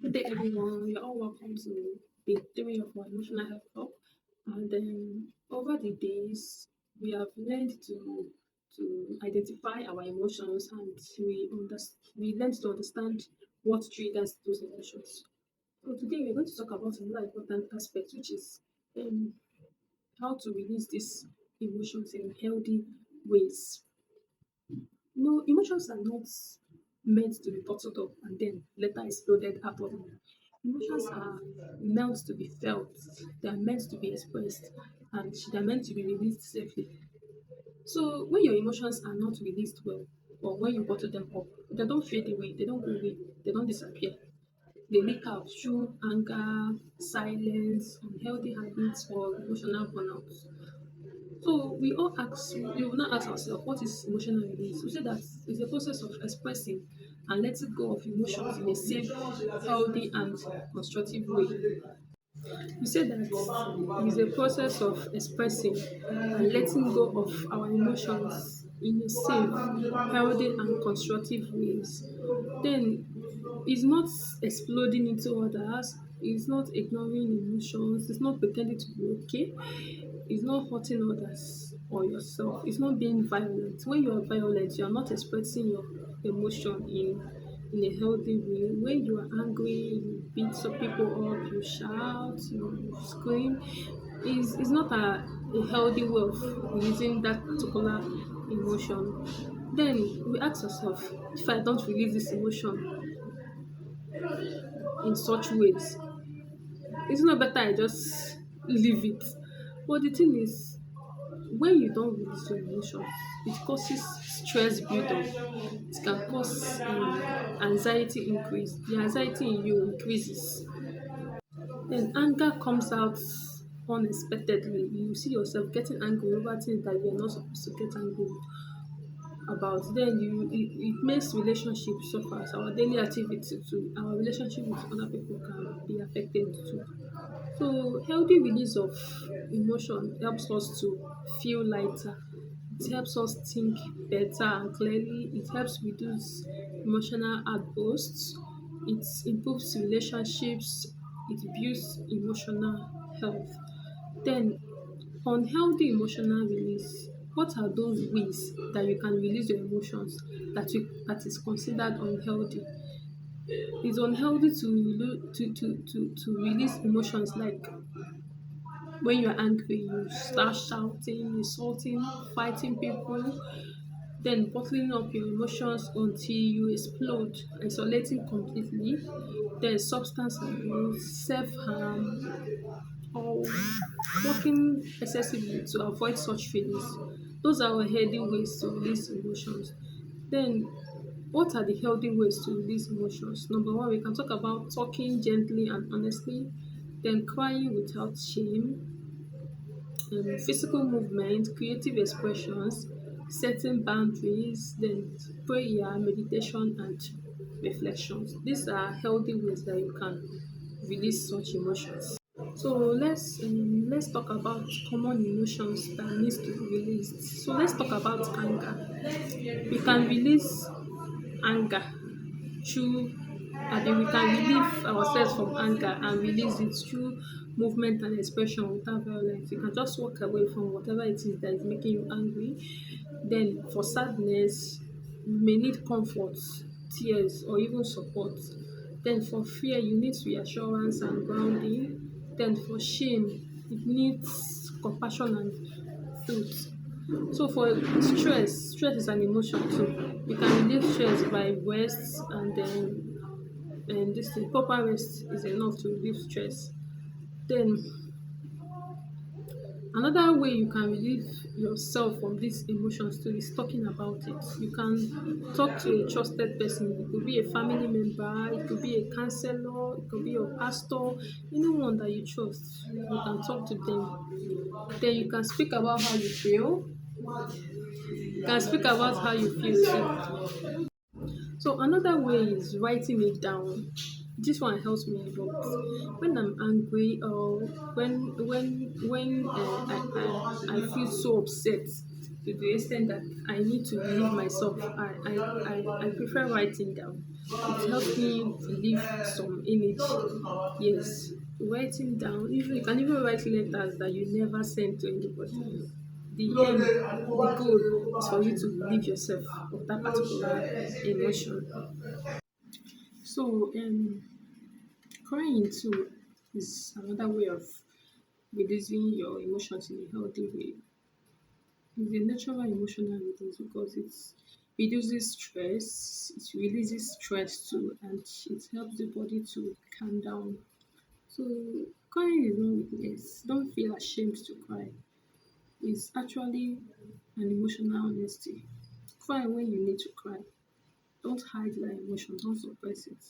Good day, everyone. You're all welcome to day three of our emotional health talk. And over the days, we have learned to identify our emotions, and we learned to understand what triggers those emotions. So today, we're going to talk about another important aspect, which is um, how to release these emotions in healthy ways. No, emotions are not meant to be bottled up and then later exploded out of you. Emotions are meant to be felt, they are meant to be expressed, and they are meant to be released safely. So when your emotions are not released well, or when you bottle them up, they don't fade away, they don't go away, they don't disappear. They leak out through anger, silence, unhealthy habits, or emotional burnout. So we will now ask ourselves, what is emotional release? We say that it's a process of expressing and letting go of emotions in a safe, healthy, and constructive way. We say that it is a process of expressing and letting go of our emotions in a safe, healthy, and constructive ways. Then it's not exploding into others, it's not ignoring emotions, it's not pretending to be okay, it's not hurting others or yourself, it's not being violent. When you are violent, you are not expressing your emotion in a healthy way. When you are angry, you beat some people up, you shout, you scream. Is not a healthy way of releasing that particular emotion. Then we ask ourselves, if I don't release this emotion in such ways, it's not better I just leave it. But the thing is, when you don't release your emotions, it causes stress buildup. It can cause anxiety increase. The anxiety in you increases. Then anger comes out unexpectedly. You see yourself getting angry over things that you're not supposed to get angry about. Then it makes relationships suffer. So our daily activity too, our relationship with other people can be affected too. So healthy release of emotion helps us to feel lighter. It helps us think better and clearly. It helps reduce emotional outbursts. It improves relationships. It builds emotional health. Then unhealthy emotional release. What are those ways that you can release your emotions that is considered unhealthy? It's unhealthy to release emotions like when you're angry, you start shouting, insulting, fighting people, then bottling up your emotions until you explode, isolating completely, then substance abuse, self harm, or working excessively to avoid such feelings. Those are healthy ways to release emotions. Then, what are the healthy ways to release emotions? Number one, we can talk about talking gently and honestly, then crying without shame, physical movement, creative expressions, setting boundaries, then prayer, meditation, and reflections. These are healthy ways that you can release such emotions. So let's talk about common emotions that needs to be released. So let's talk about anger. We can release anger through we can relieve ourselves from anger and release it through movement and expression without violence. You can just walk away from whatever it is that is making you angry. Then for sadness, you may need comfort, tears, or even support. Then for fear, you need reassurance and grounding. Then for shame, it needs compassion and truth. So for stress is an emotion too. You can relieve stress by rest and this thing, proper rest is enough to relieve stress. Then another way you can relieve yourself from these emotions too is talking about it. You can talk to a trusted person. It could be a family member, it could be a counselor, it could be your pastor, anyone that you trust. You can talk to them. Then you can speak about how you feel. You can speak about how you feel too. So another way is writing it down. This one helps me a lot. When I'm angry or when I feel so upset to the extent that I need to relieve myself, I prefer writing down. It helps me relieve some energy. Yes, writing down. Even you can even write letters that you never sent to anybody. The goal is for you to relieve yourself of that particular emotion. So, crying too is another way of releasing your emotions in a healthy way. It's a natural emotional release because it reduces stress, it releases stress too, and it helps the body to calm down. So crying is not weakness. Don't feel ashamed to cry. It's actually an emotional honesty. Cry when you need to cry. Don't hide that emotion, don't suppress it.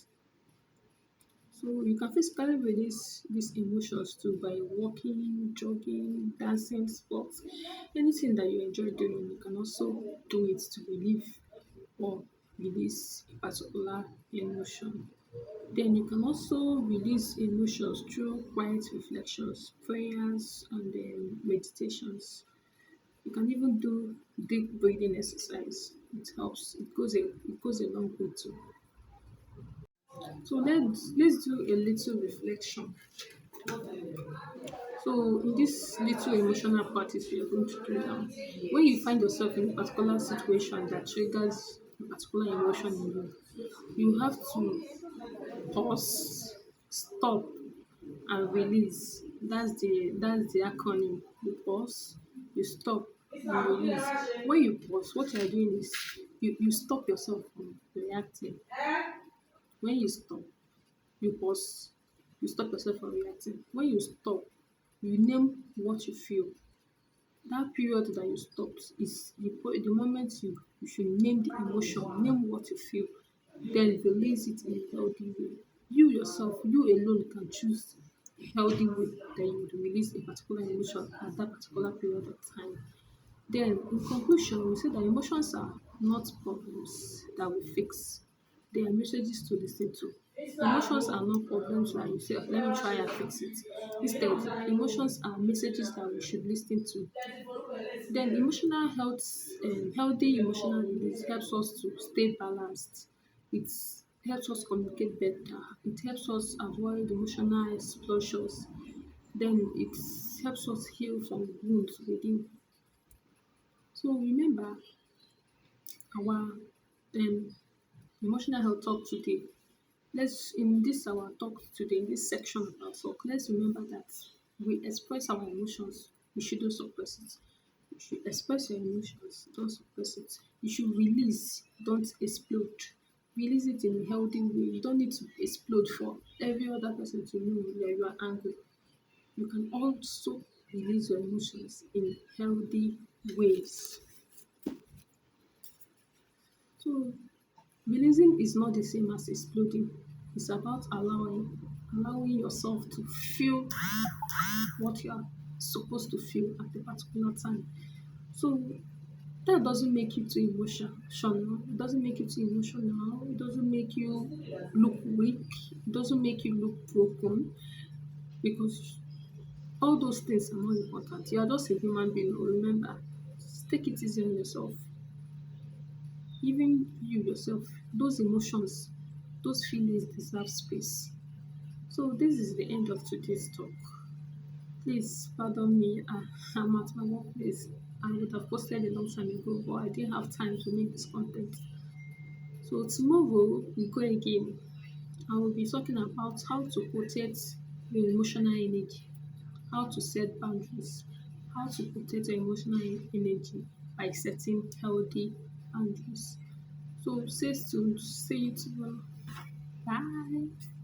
So you can physically release these emotions too by walking, jogging, dancing, sports, anything that you enjoy doing. You can also do it to relieve or release a particular emotion. Then you can also release emotions through quiet reflections, prayers, and meditations. You can even do deep breathing exercise. It helps. It goes a long way too. So let's do a little reflection. So in this little emotional practice we are going to do now, when you find yourself in a particular situation that triggers a particular emotion in you, you have to pause, stop, and release. That's the acronym. You pause, you stop, and release. When you pause, what you are doing is you stop yourself from reacting. When you stop, you pause, you stop yourself from reacting. When you stop, you name what you feel. That period that you stopped is the moment you should name the emotion, name what you feel, then release it in a healthy way. You yourself, you alone can choose a healthy way that you would release a particular emotion at that particular period of time. Then, in conclusion, we say that emotions are not problems that we fix. They are messages to listen to. Emotions are not problems that you say, let me try and fix it. Instead, emotions are messages that we should listen to. Then, emotional health, healthy emotional release helps us to stay balanced. It helps us communicate better. It helps us avoid emotional explosions. Then, it helps us heal from wounds within. So remember our emotional health talk today. Let's in this our talk today, in this section of our talk, let's remember that we express our emotions. We shouldn't suppress it. You should express your emotions, don't suppress it. You should release, don't explode. Release it in a healthy way. You don't need to explode for every other person to know that you are angry. You can also release your emotions in healthy ways. So releasing is not the same as exploding. It's about allowing yourself to feel what you are supposed to feel at a particular time. So that doesn't make you too emotional. It doesn't make you too emotional. It doesn't make you look weak. It doesn't make you look broken because all those things are not important. You are just a human being. Remember, just take it easy on yourself. Even you yourself, those emotions, those feelings deserve space. So this is the end of today's talk. Please pardon me. I'm at my workplace. I would have posted a long time ago, but I didn't have time to make this content. So tomorrow we go again. I will be talking about how to protect your emotional energy, how to set boundaries, how to protect your emotional energy by setting healthy boundaries. So stay tuned. See you tomorrow. Bye.